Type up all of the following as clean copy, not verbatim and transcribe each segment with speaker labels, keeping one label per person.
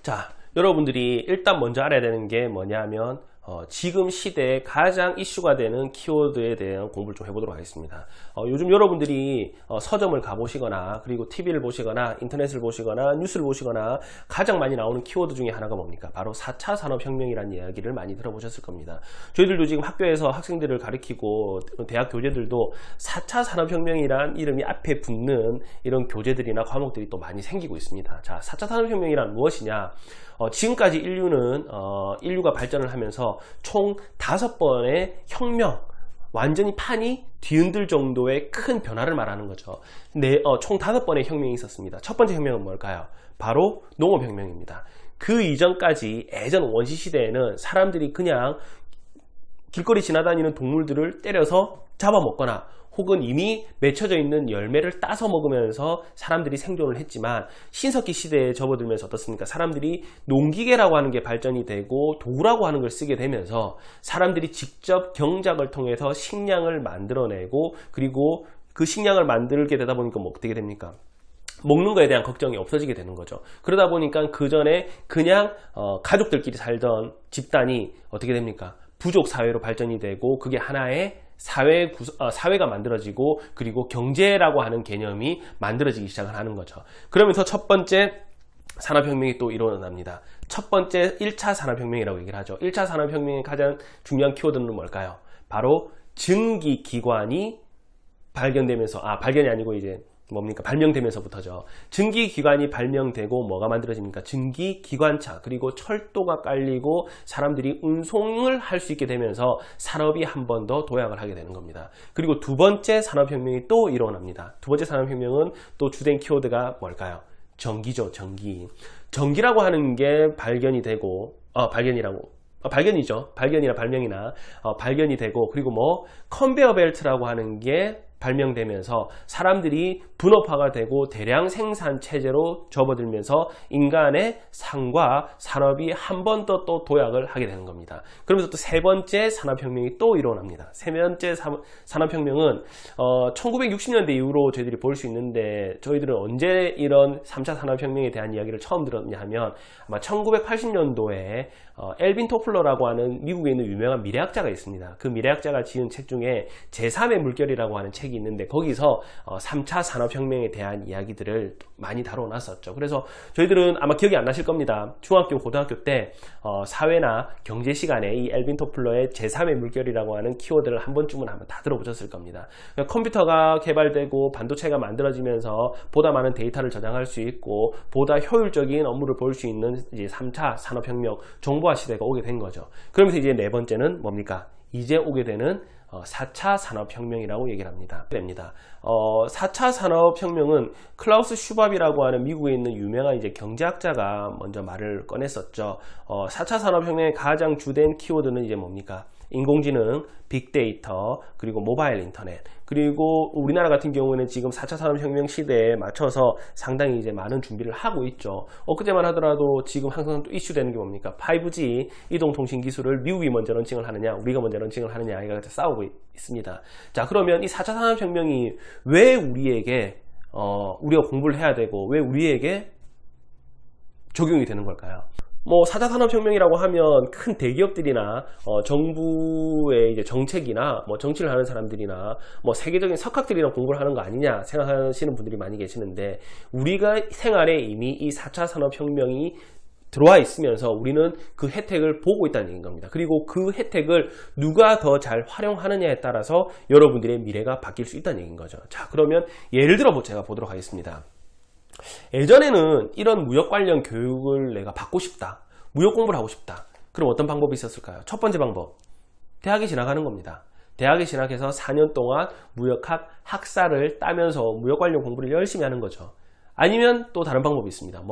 Speaker 1: 자, 여러분들이 일단 먼저 알아야 되는 게 뭐냐면 지금 시대에 가장 이슈가 되는 키워드에 대한 공부를 좀 해보도록 하겠습니다. 요즘 여러분들이 서점을 가보시거나 그리고 TV를 보시거나 인터넷을 보시거나 뉴스를 보시거나 가장 많이 나오는 키워드 중에 하나가 뭡니까? 바로 4차 산업혁명이라는 이야기를 많이 들어보셨을 겁니다. 저희들도 지금 학교에서 학생들을 가르치고 대학 교재들도 4차 산업혁명이란 이름이 앞에 붙는 이런 교재들이나 과목들이 또 많이 생기고 있습니다. 자, 4차 산업혁명이란 무엇이냐? 지금까지 인류가 발전을 하면서 총 5번의 혁명, 완전히 판이 뒤흔들 정도의 큰 변화를 말하는 거죠. 총 5번의 혁명이 있었습니다. 첫 번째 혁명은 뭘까요? 바로 농업혁명입니다. 그 이전까지 예전 원시시대에는 사람들이 그냥 길거리 지나다니는 동물들을 때려서 잡아먹거나 혹은 이미 맺혀져 있는 열매를 따서 먹으면서 사람들이 생존을 했지만 신석기 시대에 접어들면서 어떻습니까? 사람들이 농기계라고 하는 게 발전이 되고 도구라고 하는 걸 쓰게 되면서 사람들이 직접 경작을 통해서 식량을 만들어내고 그리고 그 식량을 만들게 되다 보니까 뭐 어떻게 됩니까? 먹는 거에 대한 걱정이 없어지게 되는 거죠. 그러다 보니까 그 전에 그냥 가족들끼리 살던 집단이 어떻게 됩니까? 부족 사회로 발전이 되고 그게 하나의 사회가 만들어지고 그리고 경제라고 하는 개념이 만들어지기 시작을 하는 거죠. 그러면서 첫 번째 산업혁명이 또 일어납니다. 첫 번째 1차 산업혁명이라고 얘기를 하죠. 1차 산업혁명의 가장 중요한 키워드는 뭘까요? 바로 증기기관이 발견되면서 발견이 아니고 이제 뭡니까? 발명되면서부터죠. 증기기관이 발명되고 뭐가 만들어집니까? 증기기관차 그리고 철도가 깔리고 사람들이 운송을 할 수 있게 되면서 산업이 한 번 더 도약을 하게 되는 겁니다. 그리고 두 번째 산업혁명이 또 일어납니다. 두 번째 산업혁명은 또 주된 키워드가 뭘까요? 전기죠. 전기라고 하는 게 발견이 되고 발견이죠. 발견이나 발명이나 발견이 되고 그리고 뭐 컨베어 벨트라고 하는 게 발명되면서 사람들이 분업화가 되고 대량 생산 체제로 접어들면서 인간의 삶과 산업이 한 번 더 또 도약을 하게 되는 겁니다. 그러면서 또 세 번째 산업혁명이 또 일어납니다. 세 번째 산업혁명은 1960년대 이후로 저희들이 볼 수 있는데 저희들은 언제 이런 3차 산업혁명에 대한 이야기를 처음 들었냐 하면 아마 1980년도에 엘빈 토플러라고 하는 미국에 있는 유명한 미래학자가 있습니다. 그 미래학자가 지은 책 중에 제3의 물결이라고 하는 책이 있는데 거기서 3차 산업혁명에 대한 이야기들을 많이 다뤄놨었죠. 그래서 저희들은 아마 기억이 안 나실 겁니다. 중학교, 고등학교 때 사회나 경제 시간에 이 엘빈 토플러의 제3의 물결이라고 하는 키워드를 한 번쯤은 아마 다 들어보셨을 겁니다. 그러니까 컴퓨터가 개발되고 반도체가 만들어지면서 보다 많은 데이터를 저장할 수 있고 보다 효율적인 업무를 볼 수 있는 이제 3차 산업혁명, 정보화 시대가 오게 된 거죠. 그러면서 이제 네 번째는 뭡니까? 이제 오게 되는 4차 산업혁명이라고 얘기를 합니다. 4차 산업혁명은 클라우스 슈밥이라고 하는 미국에 있는 유명한 이제 경제학자가 먼저 말을 꺼냈었죠. 4차 산업혁명의 가장 주된 키워드는 이제 뭡니까? 인공지능, 빅데이터, 그리고 모바일 인터넷. 그리고 우리나라 같은 경우에는 지금 4차 산업혁명 시대에 맞춰서 상당히 이제 많은 준비를 하고 있죠. 엊그제만 하더라도 지금 항상 또 이슈되는 게 뭡니까? 5G 이동통신 기술을 미국이 먼저 런칭을 하느냐, 우리가 먼저 런칭을 하느냐, 이가 싸우고 있습니다. 자, 그러면 이 4차 산업혁명이 왜 우리에게, 우리가 공부를 해야 되고, 왜 우리에게 적용이 되는 걸까요? 4차 산업혁명이라고 하면 큰 대기업들이나 정부의 이제 정책이나 정치를 하는 사람들이나 세계적인 석학들이랑 공부를 하는 거 아니냐 생각하시는 분들이 많이 계시는데 우리가 생활에 이미 이 4차 산업혁명이 들어와 있으면서 우리는 그 혜택을 보고 있다는 얘기인 겁니다. 그리고 그 혜택을 누가 더 잘 활용하느냐에 따라서 여러분들의 미래가 바뀔 수 있다는 얘기인 거죠. 자, 그러면 예를 들어 제가 보도록 하겠습니다. 예전에는 이런 무역 관련 교육을 내가 받고 싶다. 무역 공부를 하고 싶다. 그럼 어떤 방법이 있었을까요? 첫 번째 방법. 대학에 진학하는 겁니다. 대학에 진학해서 4년 동안 무역학 학사를 따면서 무역 관련 공부를 열심히 하는 거죠. 아니면 또 다른 방법이 있습니다.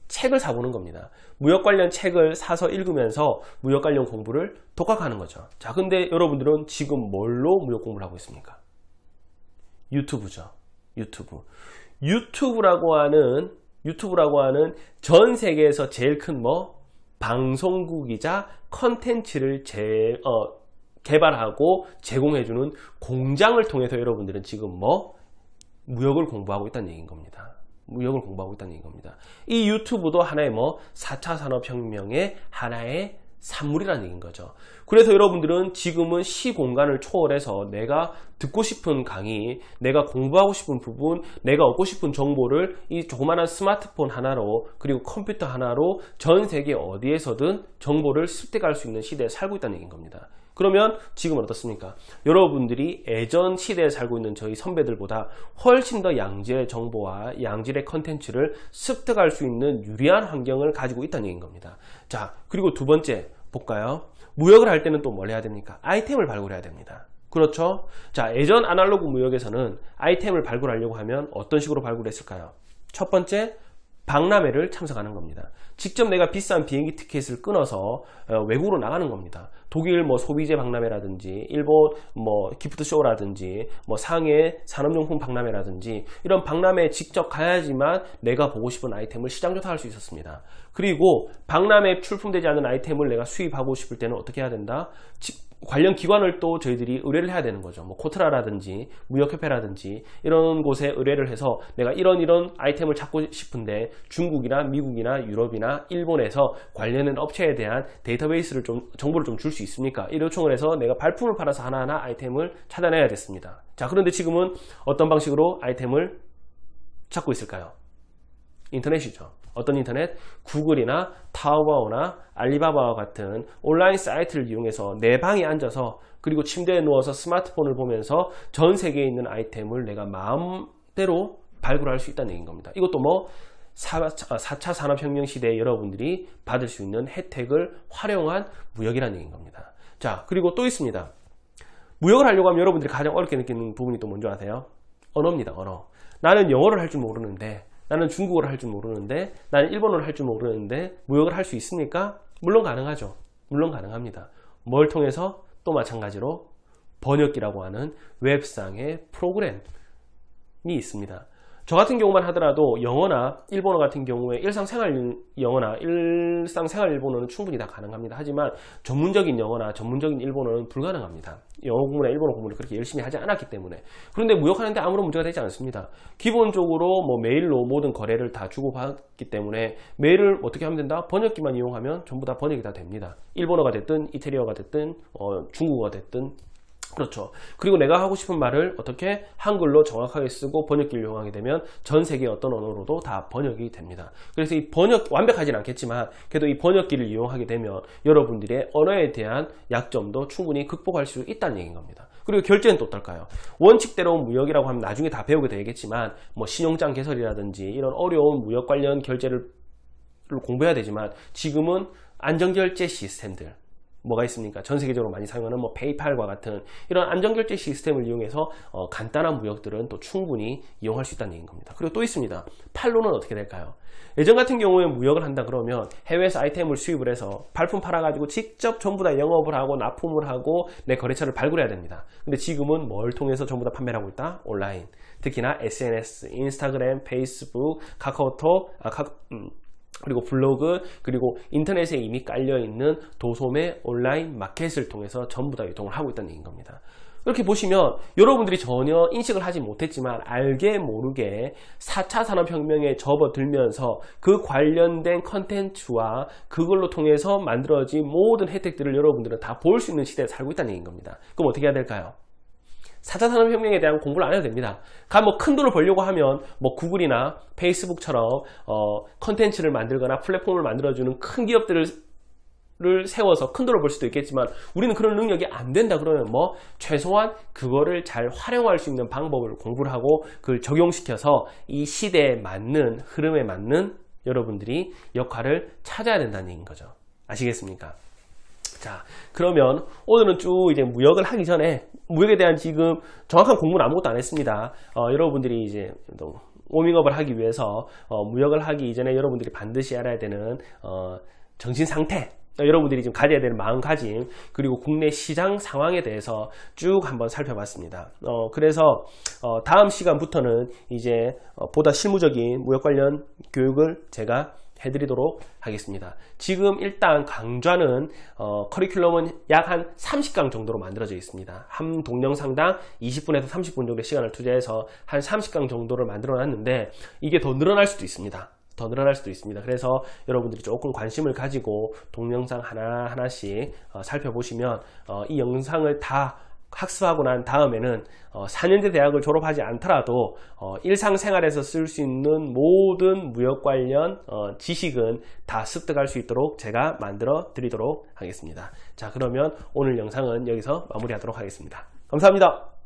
Speaker 1: 책을 사보는 겁니다. 무역 관련 책을 사서 읽으면서 무역 관련 공부를 독학하는 거죠. 자, 근데 여러분들은 지금 뭘로 무역 공부를 하고 있습니까? 유튜브죠. 유튜브라고 하는 전 세계에서 제일 큰 방송국이자 컨텐츠를 개발하고 제공해주는 공장을 통해서 여러분들은 지금 무역을 공부하고 있다는 얘기인 겁니다. 무역을 공부하고 있다는 겁니다. 이 유튜브도 하나의 4차 산업혁명의 하나의 산물이라는 얘기인 거죠. 그래서 여러분들은 지금은 시공간을 초월해서 내가 듣고 싶은 강의, 내가 공부하고 싶은 부분, 내가 얻고 싶은 정보를 이 조그마한 스마트폰 하나로 그리고 컴퓨터 하나로 전 세계 어디에서든 정보를 습득할 수 있는 시대에 살고 있다는 얘기인 겁니다. 그러면 지금은 어떻습니까? 여러분들이 예전 시대에 살고 있는 저희 선배들보다 훨씬 더 양질의 정보와 양질의 컨텐츠를 습득할 수 있는 유리한 환경을 가지고 있다는 얘기인 겁니다. 자, 그리고 두 번째 볼까요? 무역을 할 때는 또 뭘 해야 됩니까? 아이템을 발굴해야 됩니다. 그렇죠? 자, 예전 아날로그 무역에서는 아이템을 발굴하려고 하면 어떤 식으로 발굴했을까요? 첫 번째, 박람회를 참석하는 겁니다. 직접 내가 비싼 비행기 티켓을 끊어서 외국으로 나가는 겁니다. 독일 소비재 박람회라든지 일본 기프트 쇼라든지 상해 산업용품 박람회라든지 이런 박람회에 직접 가야지만 내가 보고 싶은 아이템을 시장 조사할 수 있었습니다. 그리고 박람회에 출품되지 않은 아이템을 내가 수입하고 싶을 때는 어떻게 해야 된다? 관련 기관을 또 저희들이 의뢰를 해야 되는 거죠. 코트라라든지 무역협회라든지 이런 곳에 의뢰를 해서 내가 이런 아이템을 찾고 싶은데 중국이나 미국이나 유럽이나 일본에서 관련된 업체에 대한 데이터베이스를 정보를 좀 줄 수 있습니까? 이 요청을 해서 내가 발품을 팔아서 하나하나 아이템을 찾아내야 됐습니다. 자, 그런데 지금은 어떤 방식으로 아이템을 찾고 있을까요? 인터넷이죠. 어떤 인터넷? 구글이나 타오바오나 알리바바와 같은 온라인 사이트를 이용해서 내 방에 앉아서 그리고 침대에 누워서 스마트폰을 보면서 전 세계에 있는 아이템을 내가 마음대로 발굴할 수 있다는 얘기인 겁니다. 이것도 4차 산업혁명 시대에 여러분들이 받을 수 있는 혜택을 활용한 무역이라는 얘기인 겁니다. 자, 그리고 또 있습니다. 무역을 하려고 하면 여러분들이 가장 어렵게 느끼는 부분이 또 뭔지 아세요? 언어입니다. 언어. 나는 영어를 할 줄 모르는데, 나는 중국어를 할 줄 모르는데, 나는 일본어를 할 줄 모르는데 무역을 할 수 있습니까? 물론 가능하죠. 물론 가능합니다. 뭘 통해서? 또 마찬가지로 번역기라고 하는 웹상의 프로그램이 있습니다. 저 같은 경우만 하더라도 영어나 일본어 같은 경우에 일상생활 영어나 일상생활 일본어는 충분히 다 가능합니다. 하지만 전문적인 영어나 전문적인 일본어는 불가능합니다. 영어 공부나 일본어 공부를 그렇게 열심히 하지 않았기 때문에. 그런데 무역하는데 아무런 문제가 되지 않습니다. 기본적으로 메일로 모든 거래를 다 주고받기 때문에 메일을 어떻게 하면 된다? 번역기만 이용하면 전부 다 번역이 다 됩니다. 일본어가 됐든 이태리어가 됐든 중국어가 됐든 그렇죠. 그리고 내가 하고 싶은 말을 어떻게 한글로 정확하게 쓰고 번역기를 이용하게 되면 전 세계 어떤 언어로도 다 번역이 됩니다. 그래서 이 완벽하진 않겠지만 그래도 이 번역기를 이용하게 되면 여러분들의 언어에 대한 약점도 충분히 극복할 수 있다는 얘기인 겁니다. 그리고 결제는 또 어떨까요? 원칙대로 무역이라고 하면 나중에 다 배우게 되겠지만 신용장 개설이라든지 이런 어려운 무역 관련 결제를 공부해야 되지만 지금은 안전결제 시스템들 뭐가 있습니까? 전 세계적으로 많이 사용하는 페이팔과 같은 이런 안전결제 시스템을 이용해서 간단한 무역들은 또 충분히 이용할 수 있다는 얘기인 겁니다. 그리고 또 있습니다. 팔로는 어떻게 될까요? 예전 같은 경우에 무역을 한다 그러면 해외에서 아이템을 수입을 해서 발품 팔아가지고 직접 전부 다 영업을 하고 납품을 하고 내 거래처를 발굴해야 됩니다. 근데 지금은 뭘 통해서 전부 다 판매를 하고 있다? 온라인. 특히나 SNS, 인스타그램, 페이스북, 카카오톡, 그리고 블로그, 그리고 인터넷에 이미 깔려있는 도소매 온라인 마켓을 통해서 전부 다 유통을 하고 있다는 얘기인 겁니다. 이렇게 보시면 여러분들이 전혀 인식을 하지 못했지만 알게 모르게 4차 산업혁명에 접어들면서 그 관련된 컨텐츠와 그걸로 통해서 만들어진 모든 혜택들을 여러분들은 다 볼 수 있는 시대에 살고 있다는 얘기인 겁니다. 그럼 어떻게 해야 될까요? 4차 산업혁명에 대한 공부를 안 해도 됩니다. 큰 돈을 벌려고 하면 구글이나 페이스북처럼 컨텐츠를 만들거나 플랫폼을 만들어주는 큰 기업들을 세워서 큰 돈을 벌 수도 있겠지만 우리는 그런 능력이 안 된다 그러면 최소한 그거를 잘 활용할 수 있는 방법을 공부를 하고 그걸 적용시켜서 이 시대에 맞는 흐름에 맞는 여러분들이 역할을 찾아야 된다는 얘기인 거죠. 아시겠습니까? 자, 그러면 오늘은 쭉 이제 무역을 하기 전에 무역에 대한 지금 정확한 공부는 아무것도 안 했습니다. 여러분들이 이제 워밍업을 하기 위해서 무역을 하기 이전에 여러분들이 반드시 알아야 되는 정신 상태, 여러분들이 지금 가져야 되는 마음가짐, 그리고 국내 시장 상황에 대해서 쭉 한번 살펴봤습니다. 그래서 다음 시간부터는 이제 보다 실무적인 무역 관련 교육을 제가 해드리도록 하겠습니다. 지금 일단 강좌는 커리큘럼은 약 한 30강 정도로 만들어져 있습니다. 한 동영상당 20분에서 30분 정도의 시간을 투자해서 한 30강 정도를 만들어 놨는데 이게 더 늘어날 수도 있습니다. 더 늘어날 수도 있습니다. 그래서 여러분들이 조금 관심을 가지고 동영상 하나하나씩 살펴보시면 이 영상을 다 학습하고 난 다음에는 4년제 대학을 졸업하지 않더라도 일상생활에서 쓸 수 있는 모든 무역 관련 지식은 다 습득할 수 있도록 제가 만들어 드리도록 하겠습니다. 자, 그러면 오늘 영상은 여기서 마무리하도록 하겠습니다. 감사합니다.